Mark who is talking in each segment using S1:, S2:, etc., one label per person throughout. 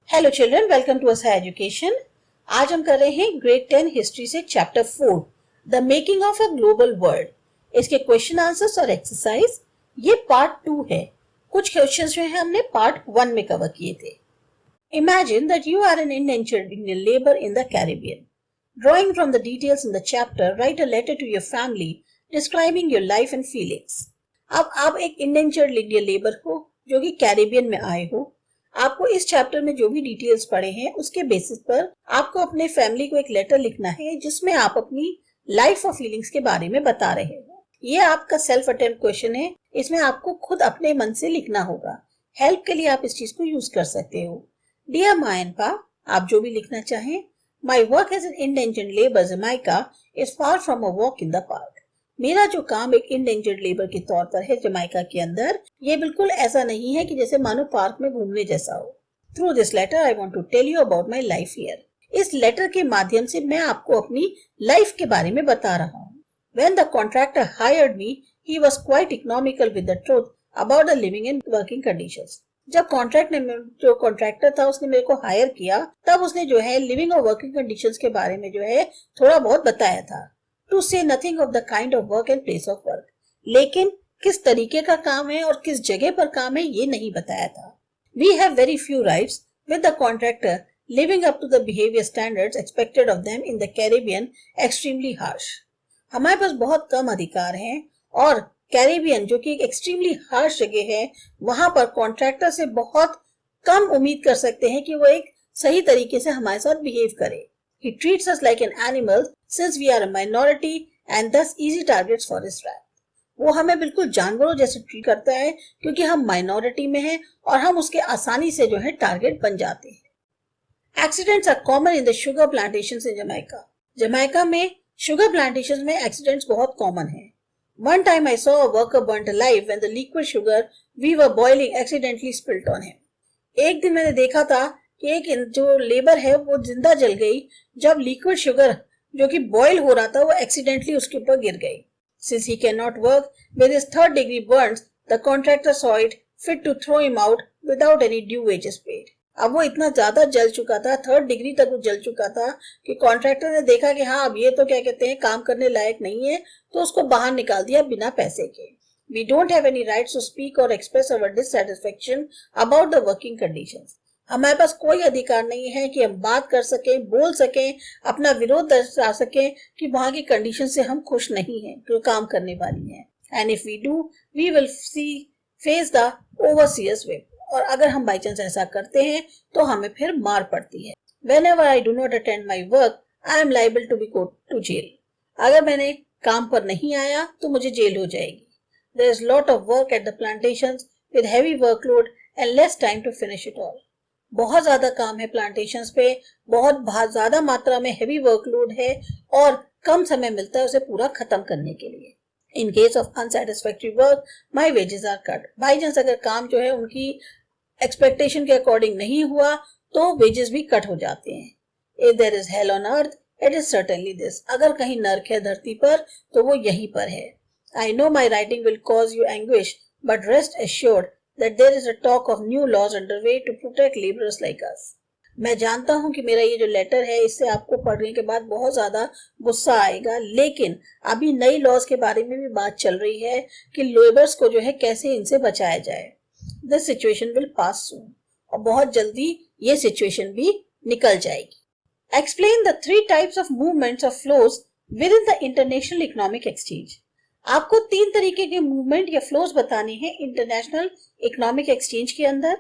S1: Hello children, welcome to असा education. आज हम कर रहे हैं ग्रेड 10 हिस्ट्री से chapter 4 the making of a global world. इसके क्वेश्चन आंसर्स और एक्सरसाइज ये पार्ट 2 है। कुछ क्वेश्चंस जो है हमने पार्ट 1 में कवर किए थे। Imagine that you are an indentured Indian labour in the Caribbean. Drawing from the details in the chapter, write a letter to your family describing your life and feelings. अब आप एक indentured Indian labour हो जो कि Caribbean में आए हो। आपको इस चैप्टर में जो भी डिटेल्स पढ़े हैं उसके बेसिस पर आपको अपने फैमिली को एक लेटर लिखना है जिसमें आप अपनी लाइफ और फीलिंग्स के बारे में बता रहे हो। ये आपका सेल्फ अटेम्प्ट क्वेश्चन है, इसमें आपको खुद अपने मन से लिखना होगा। हेल्प के लिए आप इस चीज को यूज कर सकते हो। डियर माँ एंड पा, आप जो भी लिखना चाहें। My work as an indentured labour Jamaica is far from a walk in the park. मेरा जो काम एक इंडेंजर्ड लेबर के तौर पर है जमैका के अंदर, ये बिल्कुल ऐसा नहीं है कि जैसे मानो पार्क में घूमने जैसा हो। Through this letter I want to tell you about my life here. इस लेटर के माध्यम से मैं आपको अपनी लाइफ के बारे में बता रहा हूँ। When the contractor hired me, he was quite economical with the truth about the living and working conditions. जब जो कॉन्ट्रैक्टर था उसने मेरे को हायर किया, तब उसने जो है लिविंग और वर्किंग कंडीशंस के बारे में जो है थोड़ा बहुत बताया था। To say nothing of the kind of work and place of work. लेकिन किस तरीके का काम है और किस जगह पर काम है ये नहीं बताया था। We have very few rights with the contractor living up to the behavior standards expected of them in the Caribbean extremely harsh. हमारे पास बहुत कम अधिकार हैं और कैरिबियन जो कि एक एक्सट्रीमली हार्श जगह है, वहां पर कॉन्ट्रैक्टर से बहुत कम उम्मीद कर सकते हैं कि वो एक सही तरीके से हमारे साथ बिहेव करे। He treats us like an animal since we are a minority and thus easy targets for his trap. वो हमें बिल्कुल जानवरों जैसे ट्रीट करता है क्योंकि हम माइनॉरिटी में हैं और हम उसके आसानी से जो है टारगेट बन जाते हैं। Accidents are common in the sugar plantations in Jamaica. Jamaica में शुगर प्लांटेशंस में एक्सीडेंट्स बहुत कॉमन हैं। One time I saw a worker burnt alive when the liquid sugar we were boiling accidentally spilled on him. एक दिन मैंने देखा था कि एक जो लेबर है वो जिंदा जल गई जब लिक्विड शुगर जो कि बॉयल हो रहा था वो एक्सीडेंटली उसके ऊपर गिर गई। Since he cannot work with his third degree burns, the contractor saw it fit to throw him out without any due wages paid. अब वो इतना ज्यादा जल चुका था, 3rd डिग्री तक वो जल चुका था कि कॉन्ट्रैक्टर ने देखा कि हाँ अब ये तो क्या कहते हैं काम करने लायक नहीं है, तो उसको बाहर निकाल दिया बिना पैसे के। We don't have any rights to speak or express our dissatisfaction about the working conditions. हमारे पास कोई अधिकार नहीं है कि हम बात कर सकें, बोल सकें, अपना विरोध दर्शा सकें कि वहां की कंडीशन से हम खुश नहीं हैं जो काम करने वाली हैं। And if we do we will face the overseers whip. और अगर हम बाई चांस ऐसा करते हैं तो हमें फिर मार पड़ती है। Whenever I do not attend my work, I am liable to be go to jail. अगर मैंने काम पर नहीं आया तो मुझे जेल हो जाएगी। There is lot of work at the plantations with heavy workload and less time to finish it all. बहुत ज्यादा काम है प्लांटेशंस पे, बहुत ज्यादा मात्रा में हेवी वर्कलोड है और कम समय मिलता है उसे पूरा खत्म करने के लिए। In case of unsatisfactory work my wages are cut. By chance अगर काम जो है उनकी एक्सपेक्टेशन के अकॉर्डिंग नहीं हुआ तो वेजेस भी कट हो जाते हैं। If there is hell on earth it is certainly this. अगर कहीं नर्क है धरती पर तो वो यहीं पर है। I know my writing will cause you anguish but rest assured that there is a talk of new laws underway to protect laborers like us. मैं जानता हूं कि मेरा ये जो लेटर है इससे आपको पढ़ने के बाद बहुत ज्यादा गुस्सा आएगा, लेकिन अभी नई लॉज के बारे में भी बात चल रही है कि लेबर्स को जो है कैसे इनसे बचाया जाए। This situation will pass soon. और बहुत जल्दी ये सिचुएशन भी निकल जाएगी। Explain the 3 types of movements of flows within the international economic exchange. आपको 3 तरीके के मूवमेंट या फ्लोज बताने हैं इंटरनेशनल इकोनॉमिक एक्सचेंज के अंदर।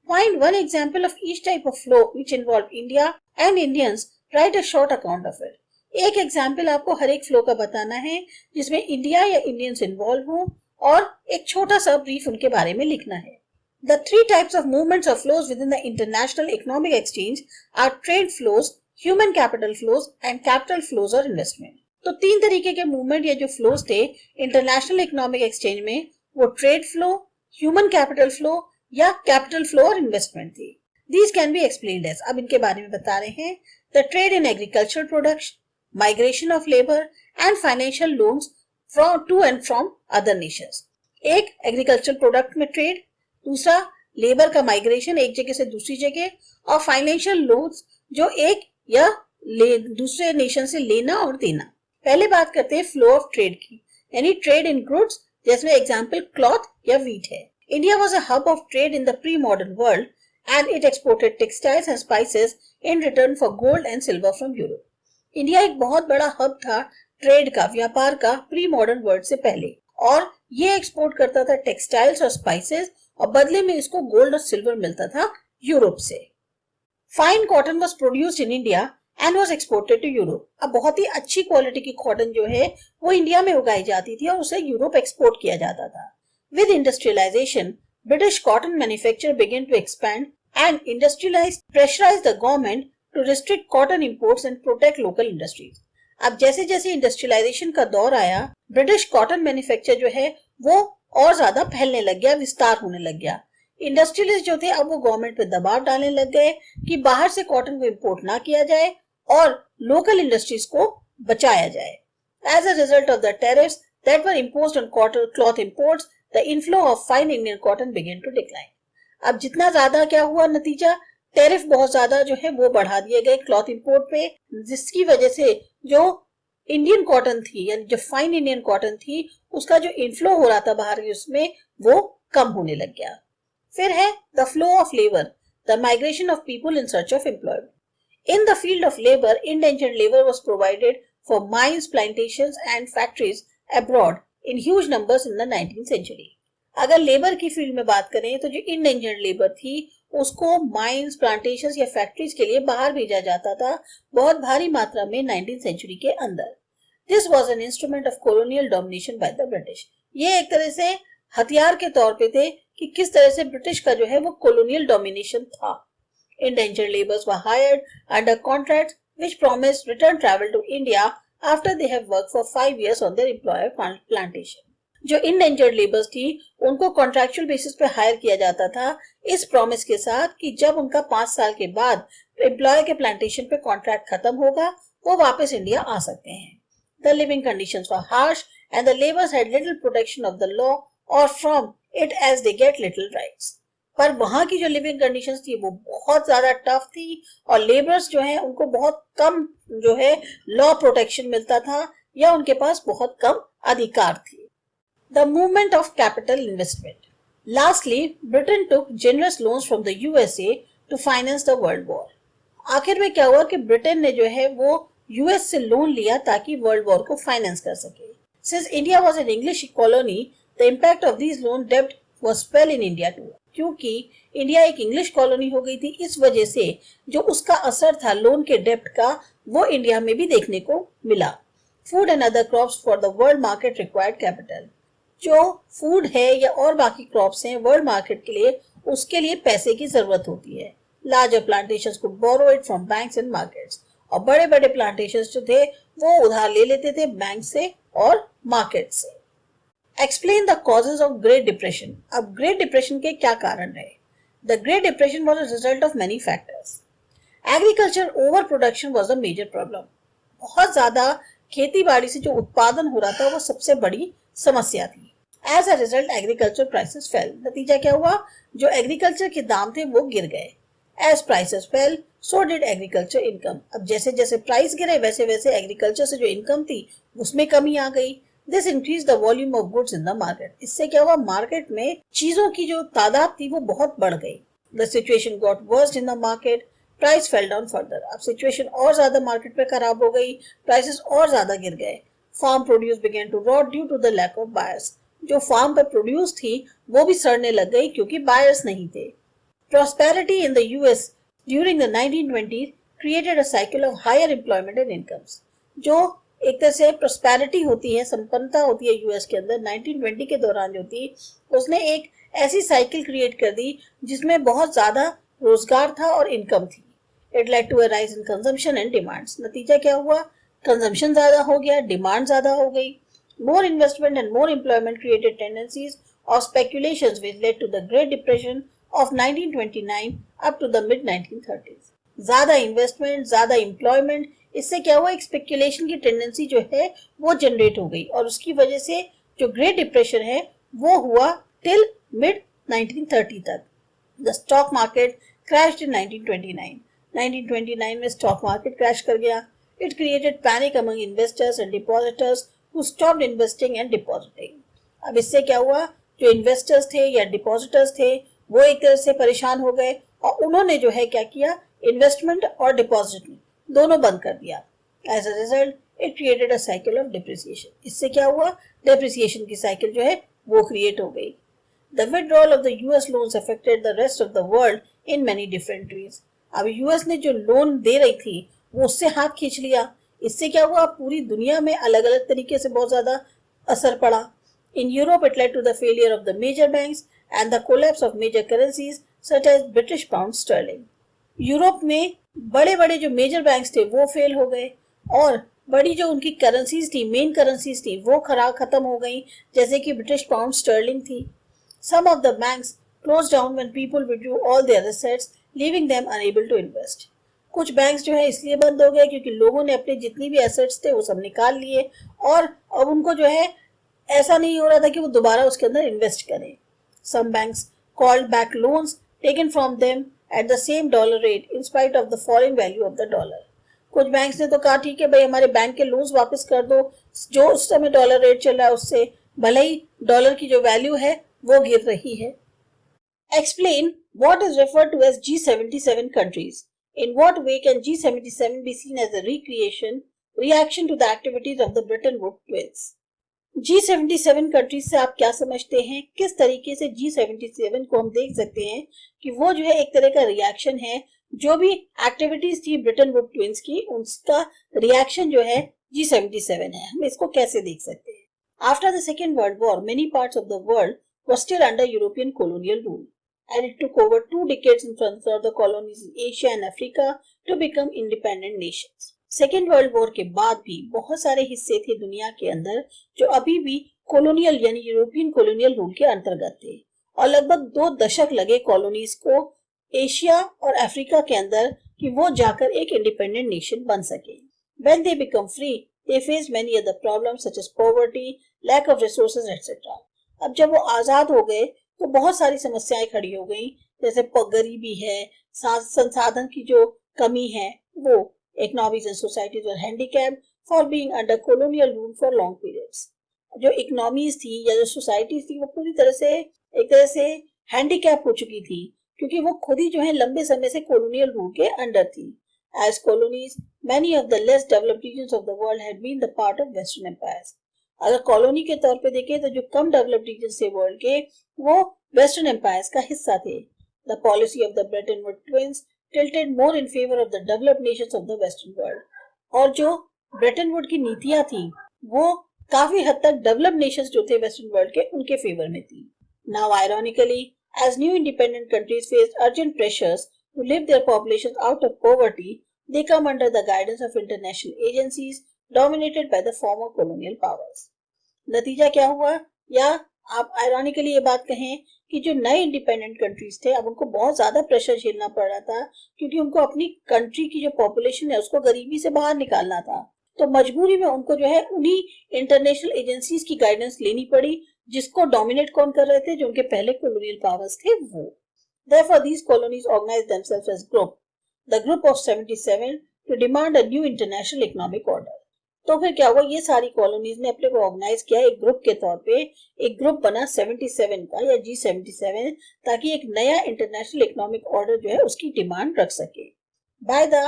S1: Find one example of each type of flow which involve India and Indians. Write a short account of it. एक example आपको हर एक फ्लो का बताना है जिसमें इंडिया या इंडियंस इन्वॉल्व हो और एक छोटा सा ब्रीफ उनके बारे में लिखना है। The 3 types of movements or flows within the international economic exchange are trade flows, human capital flows and capital flows or investment. तो 3 तरीके के मूवमेंट या जो फ्लोज थे इंटरनेशनल इकोनॉमिक एक्सचेंज में, वो trade flow, human capital flow या capital flow और इन्वेस्टमेंट थी। These can be explained as, अब इनके बारे में बता रहे हैं। The trade in agricultural products, migration of labour and financial loans from to and from other nations. एक एग्रीकल्चरल प्रोडक्ट में ट्रेड, दूसरा लेबर का माइग्रेशन एक जगह से दूसरी जगह, और फाइनेंशियल लोन्स जो एक या दूसरे नेशन से लेना और देना। पहले बात करते हैं फ्लो ऑफ ट्रेड की, यानी ट्रेड इन गुड्स, जिसमें एग्जांपल क्लॉथ या व्हीट है। India was a hub of trade in the pre modern world and it exported textiles and spices in return for gold and silver from Europe. India एक बहुत बड़ा hub था trade का, व्यापार का, pre modern world से पहले, और ये एक्सपोर्ट करता था टेक्सटाइल्स और स्पाइसेस, और बदले में इसको गोल्ड और सिल्वर मिलता था यूरोप से। Fine cotton was produced in India and was exported to Europe. अब बहुत ही अच्छी क्वालिटी की कॉटन जो है वो इंडिया में उगाई जाती थी और उसे यूरोप एक्सपोर्ट किया जाता था। With industrialisation, British cotton manufacture began to expand and industrialise pressurise the government to restrict cotton imports and protect local industries. अब जैसे जैसे इंडस्ट्रियलाइजेशन का दौर आया, ब्रिटिश कॉटन मैन्युफैक्चर जो है वो और ज्यादा फैलने लग गया, विस्तार होने लग गया। इंडस्ट्रियलिस्ट जो थे अब वो गवर्नमेंट पे दबाव डालने लग गए कि बाहर से कॉटन को इंपोर्ट ना किया जाए और लोकल इंडस्ट्रीज को बचाया जाए। As a result of the tariffs that were imposed on cotton cloth imports, the inflow of fine Indian cotton began to decline. अब जितना ज्यादा क्या हुआ नतीजा, टैरिफ बहुत ज्यादा जो है वो बढ़ा दिए गए क्लॉथ इंपोर्ट पे, जिसकी वजह से जो इंडियन कॉटन थी, यानी जो फाइन इंडियन कॉटन थी, उसका जो इनफ्लो हो रहा था बाहर की, उसमें वो कम होने लग गया। फिर है the flow of labour, the migration of people in search of employment. In the field of labour, indentured labour was provided for mines, plantations and factories abroad in huge numbers in the 19th century. अगर labour की field में बात करें तो जो endangered labour थी उसको mines, plantations या फैक्ट्रीज के लिए बाहर भेजा जाता था बहुत भारी मात्रा में 19th सेंचुरी के अंदर। This was an instrument of colonial domination by the British. ये एक तरह से हथियार के तौर पे थे कि किस तरह से ब्रिटिश का जो है वो कॉलोनियल डोमिनेशन था। Indentured labours were hired under contracts which promised return travel to India after they have worked for 5 years on their employer plantation. जो इंडेंजर्ड लेबर्स थी उनको कॉन्ट्रैक्चुअल बेसिस पे हायर किया जाता था, इस प्रॉमिस के साथ कि जब उनका 5 साल के बाद एम्प्लॉयर के प्लांटेशन पे कॉन्ट्रैक्ट खत्म होगा वो वापस इंडिया आ सकते हैं। The living conditions were harsh and the laborers had little protection of the law or from it as they get little rights. पर वहां की जो लिविंग कंडीशंस थी वो बहुत ज्यादा टफ थी और लेबर्स जो है उनको बहुत कम जो है लॉ प्रोटेक्शन मिलता था या उनके पास बहुत कम अधिकार थे। The movement of capital investment. Lastly, Britain took generous loans from the USA to finance the World War. आखिर में क्या हुआ कि ब्रिटेन ने जो है वो यूएस से लोन लिया ताकि वर्ल्ड वॉर को फाइनेंस कर सके। Since India was an English colony, the impact of these loan debt was felt in India too. क्योंकि इंडिया एक इंग्लिश कॉलोनी हो गई थी, इस वजह से जो उसका असर था लोन के डेप्ट का वो इंडिया में भी देखने को मिला। Food and other crops for the world market required capital. जो फूड है या और बाकी क्रॉप्स हैं वर्ल्ड मार्केट के लिए, उसके लिए पैसे की जरूरत होती है। Larger plantations could borrow it from banks and markets. और बड़े बड़े प्लांटेशंस जो थे वो उधार ले लेते थे बैंक से और मार्केट से। Explain the causes of great depression. अब ग्रेट डिप्रेशन के क्या कारण रहे? The great depression was a result of many factors. Agriculture over production was a major problem. बहुत ज्यादा खेती बाड़ी से जो उत्पादन हो रहा था वो सबसे बड़ी समस्या थी। As a result agriculture prices fell. नतीजा क्या हुआ? जो एग्रीकल्चर के दाम थे वो गिर गए। As prices fell so did agriculture income. अब जैसे जैसे प्राइस गिरे वैसे वैसे एग्रीकल्चर से जो इनकम थी उसमें कमी आ गई। This increase the volume of goods in the market. इससे क्या हुआ? मार्केट में चीजों की जो तादाद थी वो बहुत बढ़ गई। The situation got worst in the market, price fell down further. अब सिचुएशन और ज्यादा मार्केट में खराब हो गई, प्राइसेस और ज्यादा गिर गए। Farm produce began to rot due to the lack of buyers. जो फार्म पर प्रोड्यूस थी वो भी सड़ने लग गई क्योंकि बायर्स नहीं थे। Prosperity in the US during the 1920s created a cycle of higher employment and incomes. जो एक तरह से prosperity होती है, संपन्नता होती है यूएस के अंदर, 1920 के दौरान जो थी उसने एक ऐसी साइकिल क्रिएट कर दी जिसमें बहुत ज्यादा रोजगार था और इनकम थी। It led to a rise in consumption and demands. नतीजा क्या हुआ? कंजम्पशन ज्यादा हो गया, डिमांड ज्यादा हो गई। More investment and more employment created tendencies of speculations which led to the Great Depression of 1929 up to the mid 1930s. ज्यादा इन्वेस्टमेंट, ज्यादा एम्प्लॉयमेंट, इससे क्या हुआ? एक स्पेकुलेशन की टेंडेंसी जो है वो जनरेट हो गई और उसकी वजह से जो ग्रेट डिप्रेशन है वो हुआ टिल मिड 1930 तक। द स्टॉक मार्केट क्रैश्ड इन 1929। 1929 में स्टॉक मार्केट क्रैश कर गया। It created panic among investors and depositors who stopped investing and depositing. अब इससे क्या हुआ, जो इन्वेस्टर्स थे या डिपॉजिटर्स थे वो एक तरह से परेशान हो गए और उन्होंने जो है क्या किया, इन्वेस्टमेंट और डिपॉजिट दोनों बंद कर दिया। As a result it created a cycle of depreciation. इससे क्या हुआ, डिप्रिसिएशन की साइकिल जो है वो क्रिएट हो गई। The withdrawal of the US loans affected the rest of the world in many different ways. अब यूएस ने जो लोन दे रही थी वो उससे हाथ खींच लिया। इससे क्या हुआ, पूरी दुनिया में अलग अलग तरीके से बहुत ज्यादा असर पड़ा। In Europe it led to the failure of the major banks and the collapse of major currencies such as British pound sterling. Europe में बड़े बड़े जो मेजर बैंक्स थे वो फेल हो गए और बड़ी जो उनकी करेंसीज थी, मेन करेंसीज थी, वो खत्म हो गई, जैसे कि ब्रिटिश पाउंड स्टर्लिंग थी। Some of the banks closed down when people withdrew all their assets, leaving them unable to invest. कुछ बैंक्स जो है इसलिए बंद हो गए क्योंकि लोगों ने अपने जितनी भी एसेट्स थे वो सब निकाल लिए और अब उनको जो है ऐसा नहीं हो रहा था कि वो दोबारा उसके अंदर इन्वेस्ट करें। Some banks called back loans taken from them at the same dollar rate in spite of the falling value of the dollar. कुछ बैंक्स ने तो कहा ठीक है भाई हमारे बैंक के लोन्स वापस कर दो, जो उस समय डॉलर रेट चल रहा है उससे भले ही डॉलर की जो वैल्यू है वो गिर रही है। Explain what is referred to as G77 countries. In what way can G77 be seen as a reaction to the activities of the Bretton Woods twins? G77 countries से आप क्या समझते हैं, किस तरीके से G77 को हम देख सकते हैं कि वो जो है एक तरह का रिएक्शन है, जो भी एक्टिविटीज थी ब्रिटेन वुड ट्विंस की उनका रिएक्शन जो है G77 है। हम इसको कैसे देख सकते हैं? After the Second World War, many parts of the world were still under European colonial rule, and it took over 2 decades for the colonies in Asia and Africa to become independent nations. Second world war के बाद भी बहुत सारे हिस्से थे दुनिया के अंदर जो अभी भी कॉलोनियल यानी यूरोपियन कॉलोनियल रूल के अंतर्गत थे और लगभग 2 दशक लगे कॉलोनीज को एशिया और अफ्रीका के अंदर कि वो जाकर एक इंडिपेंडेंट नेशन बन सके। When they become free, they faced many other problems such as poverty, lack of resources, etc. अब जब वो आजाद हो गए तो बहुत सारी समस्याएं खड़ी हो गई, जैसे गरीबी है, संसाधन की जो कमी है, वो economies and societies were handicapped for being under colonial rule for long periods. जो इकोनॉमीज थी या जो सोसाइटीज थी वो पूरी तरह से एक तरह से हैंडीकैप हो चुकी थी क्योंकि वो खुद ही जो है लंबे समय से कॉलोनियल रूल के अंडर थी। As colonies, many of the less developed regions of the world had been the part of Western empires. अगर कॉलोनी के तौर पे देखें तो जो कम डेवलप्ड रीजन थे वर्ल्ड के वो वेस्टर्न एम्पायर्स का हिस्सा थे। The policy of the Bretton Woods twins tilted more in favor of the developed nations of the Western world. और जो ब्रेटन वुड की नीतियां थी वो काफी हद तक डेवलप्ड नेशंस जो थे वेस्टर्न वर्ल्ड के उनके फेवर में थी। Now ironically, as new independent countries faced urgent pressures to lift their populations out of poverty, they come under the guidance of international agencies dominated by the former colonial powers. नतीजा क्या हुआ, या आप ironically ये बात कहें कि जो नए इंडिपेंडेंट कंट्रीज थे अब उनको बहुत ज्यादा प्रेशर झेलना पड़ रहा था क्योंकि उनको अपनी कंट्री की जो पॉपुलेशन है उसको गरीबी से बाहर निकालना था, तो मजबूरी में उनको जो है उन्हीं इंटरनेशनल एजेंसीज की गाइडेंस लेनी पड़ी जिसको डोमिनेट कौन कर रहे थे, जो उनके पहले कॉलोनियल पावर्स थे वो। Therefore, these colonies organized themselves as group, the Group of 77, to demand a new international economic order. तो फिर क्या हुआ, ये सारी कॉलोनीज ने अपने को ऑर्गेनाइज किया एक ग्रुप के तौर पे, एक ग्रुप बना 77 का या G77 ताकि एक नया इंटरनेशनल इकोनॉमिक ऑर्डर जो है उसकी डिमांड रख सके। By the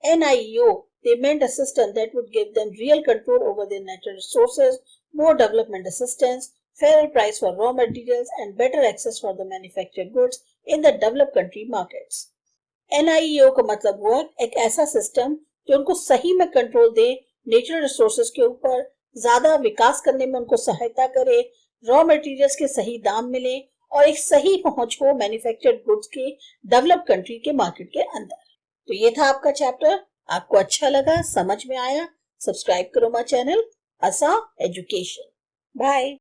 S1: NIEO, they meant a system that would give them real control over their natural resources, more development assistance, fairer price for raw materials and better access for the manufactured goods in the developed country markets. NIEO का मतलब हुआ एक ऐसा system जो उनको सही में control दे, natural resources के ऊपर ज्यादा विकास करने में उनको सहायता करे, रॉ मटेरियल्स के सही दाम मिले और एक सही पहुंच हो मैन्युफैक्चर्ड गुड्स के डेवलप्ड कंट्री के मार्केट के अंदर। तो ये था आपका चैप्टर। आपको अच्छा लगा, समझ में आया? सब्सक्राइब करो माय चैनल आसा एजुकेशन। बाय।